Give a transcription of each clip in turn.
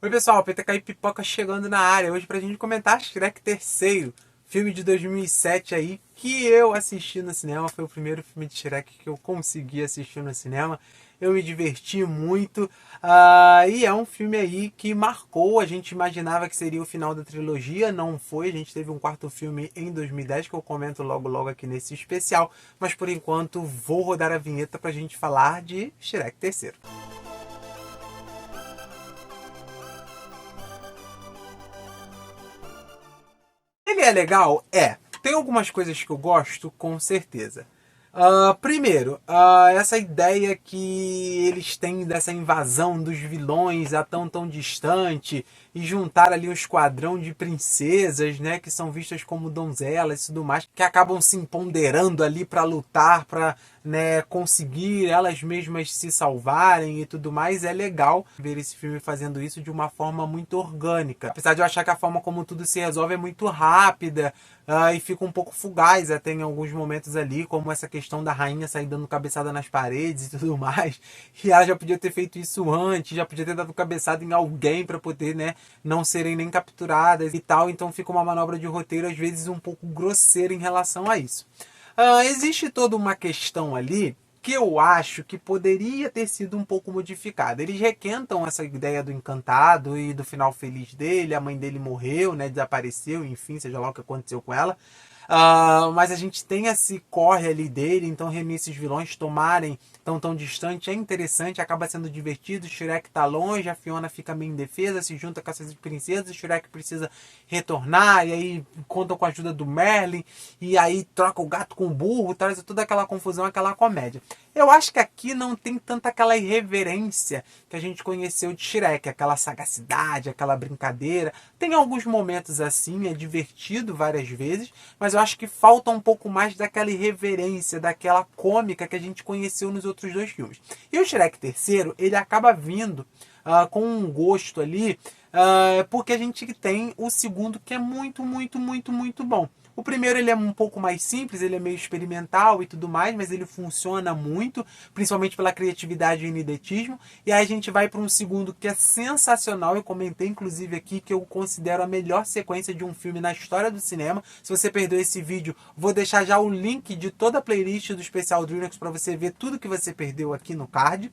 Oi pessoal, PTK e Pipoca chegando na área hoje pra gente comentar Shrek terceiro, filme de 2007 aí, que eu assisti no cinema, foi o primeiro filme de Shrek que eu consegui assistir no cinema, eu me diverti muito, e é um filme aí que marcou, a gente imaginava que seria o final da trilogia, não foi, a gente teve um quarto filme em 2010 que eu comento logo logo aqui nesse especial, mas por enquanto vou rodar a vinheta pra gente falar de Shrek terceiro. Ele é legal? É. Tem algumas coisas que eu gosto, com certeza. Primeiro, essa ideia que eles têm dessa invasão dos vilões a tão distante e juntar ali um esquadrão de princesas, né, que são vistas como donzelas e tudo mais, que acabam se empoderando ali para lutar, para, né, conseguir elas mesmas se salvarem e tudo mais. É legal ver esse filme fazendo isso de uma forma muito orgânica. Apesar de eu achar que a forma como tudo se resolve é muito rápida, e fica um pouco fugaz até em alguns momentos ali, como essa questão da rainha sair dando cabeçada nas paredes e tudo mais. E ela já podia ter feito isso antes, já podia ter dado cabeçada em alguém para poder, né, não serem nem capturadas e tal. Então fica uma manobra de roteiro às vezes um pouco grosseira em relação a isso. Existe toda uma questão ali que eu acho que poderia ter sido um pouco modificada. Eles requentam essa ideia do encantado e do final feliz dele. A mãe dele morreu, né, desapareceu, enfim, seja lá o que aconteceu com ela. Mas a gente tem esse corre ali dele, então reunir esses vilões tomarem tão distante é interessante, acaba sendo divertido. O Shrek tá longe, a Fiona fica meio indefesa, se junta com essas princesas, o Shrek precisa retornar, e aí contam com a ajuda do Merlin, e aí troca o gato com o burro, traz toda aquela confusão, aquela comédia. Eu acho que aqui não tem tanta aquela irreverência que a gente conheceu de Shrek, aquela sagacidade, aquela brincadeira. Tem alguns momentos assim, é divertido várias vezes, mas eu acho que falta um pouco mais daquela irreverência, daquela cômica que a gente conheceu nos outros dois filmes. E o Shrek terceiro, ele acaba vindo com um gosto ali, porque a gente tem o segundo que é muito bom. O primeiro ele é um pouco mais simples, ele é meio experimental e tudo mais, mas ele funciona muito, principalmente pela criatividade e ineditismo. E aí a gente vai para um segundo que é sensacional. Eu comentei inclusive aqui que eu considero a melhor sequência de um filme na história do cinema. Se você perdeu esse vídeo, vou deixar já o link de toda a playlist do especial DreamWorks para você ver tudo que você perdeu aqui no card.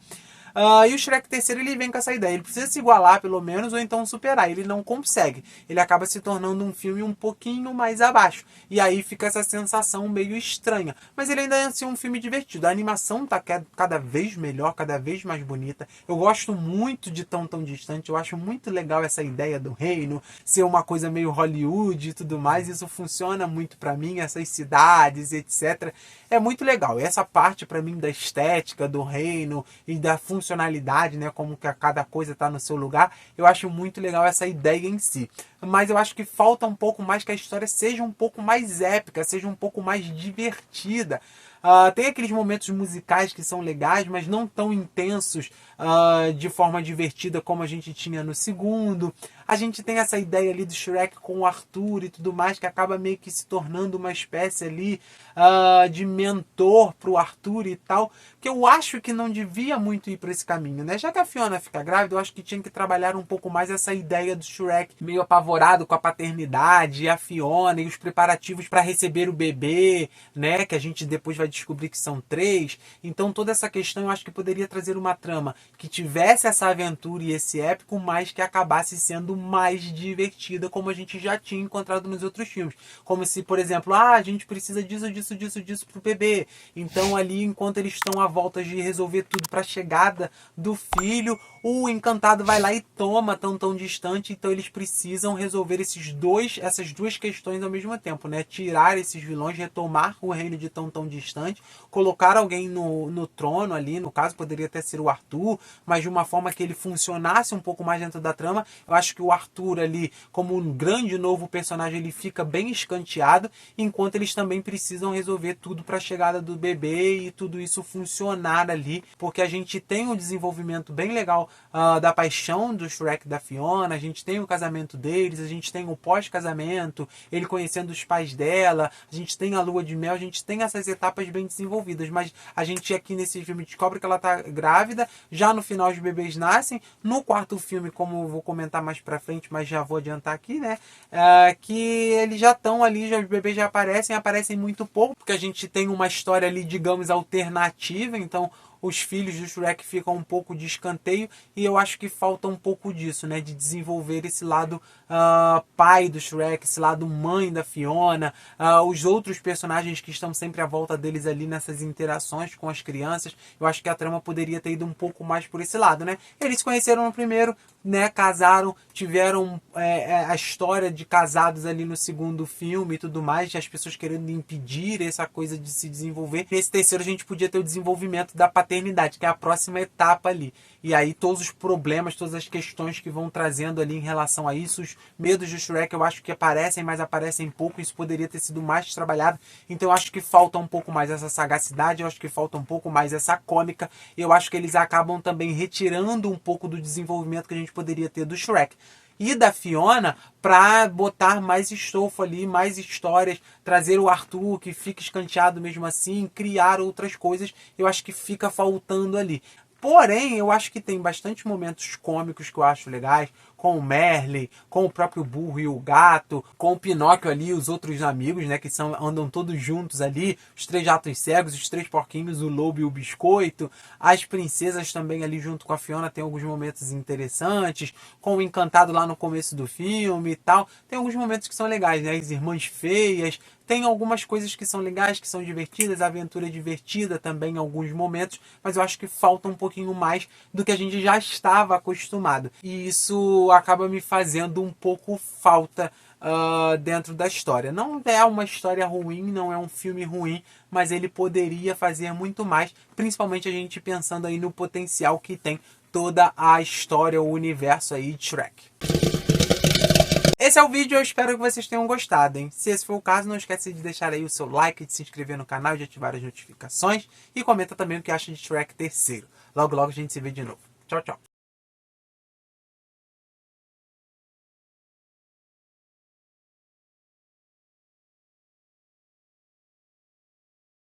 E o Shrek terceiro ele vem com essa ideia. Ele precisa se igualar, pelo menos, ou então superar. Ele não consegue. Ele acaba se tornando um filme um pouquinho mais abaixo. E aí fica essa sensação meio estranha. Mas ele ainda é assim, um filme divertido. A animação tá cada vez melhor, cada vez mais bonita. Eu gosto muito de tão distante. Eu acho muito legal essa ideia do reino ser uma coisa meio Hollywood e tudo mais. Isso funciona muito para mim. Essas cidades, etc. É muito legal. E essa parte para mim da estética do reino e da funcionalidade, né, como que cada coisa está no seu lugar, eu acho muito legal essa ideia em si. Mas eu acho que falta um pouco mais que a história seja um pouco mais épica, seja um pouco mais divertida. Tem aqueles momentos musicais que são legais, mas não tão intensos de forma divertida como a gente tinha no segundo. A gente tem essa ideia ali do Shrek com o Arthur e tudo mais, que acaba meio que se tornando uma espécie ali de mentor pro Arthur e tal, que eu acho que não devia muito ir para esse caminho, né? Já que a Fiona fica grávida, eu acho que tinha que trabalhar um pouco mais essa ideia do Shrek meio apavorado com a paternidade, e a Fiona e os preparativos para receber o bebê, né? Que a gente depois vai descobrir que são três. Então toda essa questão eu acho que poderia trazer uma trama que tivesse essa aventura e esse épico, mas que acabasse sendo mais divertida, como a gente já tinha encontrado nos outros filmes. Como se, por exemplo, a gente precisa disso pro bebê. Então ali, enquanto eles estão à volta de resolver tudo para a chegada do filho, o encantado vai lá e toma tão distante. Então eles precisam resolver essas duas questões ao mesmo tempo, né? Tirar esses vilões, retomar o reino de tão distante, colocar alguém no trono ali, no caso poderia até ser o Arthur, mas de uma forma que ele funcionasse um pouco mais dentro da trama. Eu acho que o Arthur ali, como um grande novo personagem, ele fica bem escanteado, enquanto eles também precisam resolver tudo para a chegada do bebê e tudo isso funcionar ali, porque a gente tem um desenvolvimento bem legal da paixão do Shrek e da Fiona, a gente tem o casamento deles, a gente tem o pós-casamento, ele conhecendo os pais dela, a gente tem a lua de mel, a gente tem essas etapas tramas bem desenvolvidas, mas a gente aqui nesse filme descobre que ela tá grávida, já no final os bebês nascem, no quarto filme, como eu vou comentar mais pra frente, mas já vou adiantar aqui, né, que eles já estão ali, já, os bebês já aparecem muito pouco, porque a gente tem uma história ali, digamos, alternativa, então os filhos do Shrek ficam um pouco de escanteio e eu acho que falta um pouco disso, né? De desenvolver esse lado pai do Shrek, esse lado mãe da Fiona, os outros personagens que estão sempre à volta deles ali nessas interações com as crianças. Eu acho que a trama poderia ter ido um pouco mais por esse lado, né? Eles se conheceram no primeiro, né, casaram, tiveram a história de casados ali no segundo filme e tudo mais, as pessoas querendo impedir essa coisa de se desenvolver. Nesse terceiro a gente podia ter o desenvolvimento da paternidade, que é a próxima etapa ali. E aí todos os problemas, todas as questões que vão trazendo ali em relação a isso, os medos do Shrek eu acho que aparecem, mas aparecem pouco, isso poderia ter sido mais trabalhado. Então eu acho que falta um pouco mais essa sagacidade, eu acho que falta um pouco mais essa cômica, eu acho que eles acabam também retirando um pouco do desenvolvimento que a gente poderia ter do Shrek e da Fiona para botar mais estofo ali, mais histórias, trazer o Arthur que fica escanteado mesmo assim, criar outras coisas, eu acho que fica faltando ali. Porém, eu acho que tem bastante momentos cômicos que eu acho legais, com o Merlin, com o próprio burro e o gato, com o Pinóquio ali, os outros amigos, né, que andam todos juntos ali, os três gatos cegos, os três porquinhos, o lobo e o biscoito, as princesas também ali junto com a Fiona, tem alguns momentos interessantes, com o encantado lá no começo do filme e tal, tem alguns momentos que são legais, né, as irmãs feias, tem algumas coisas que são legais, que são divertidas, a aventura é divertida também em alguns momentos, mas eu acho que falta um pouquinho mais do que a gente já estava acostumado. E isso acaba me fazendo um pouco falta dentro da história. Não é uma história ruim, não é um filme ruim, mas ele poderia fazer muito mais, principalmente a gente pensando aí no potencial que tem toda a história, o universo aí de Shrek. Esse é o vídeo, eu espero que vocês tenham gostado, hein? Se esse for o caso, não esquece de deixar aí o seu like, de se inscrever no canal, de ativar as notificações e comenta também o que acha de Shrek terceiro. Logo, logo a gente se vê de novo. Tchau, tchau.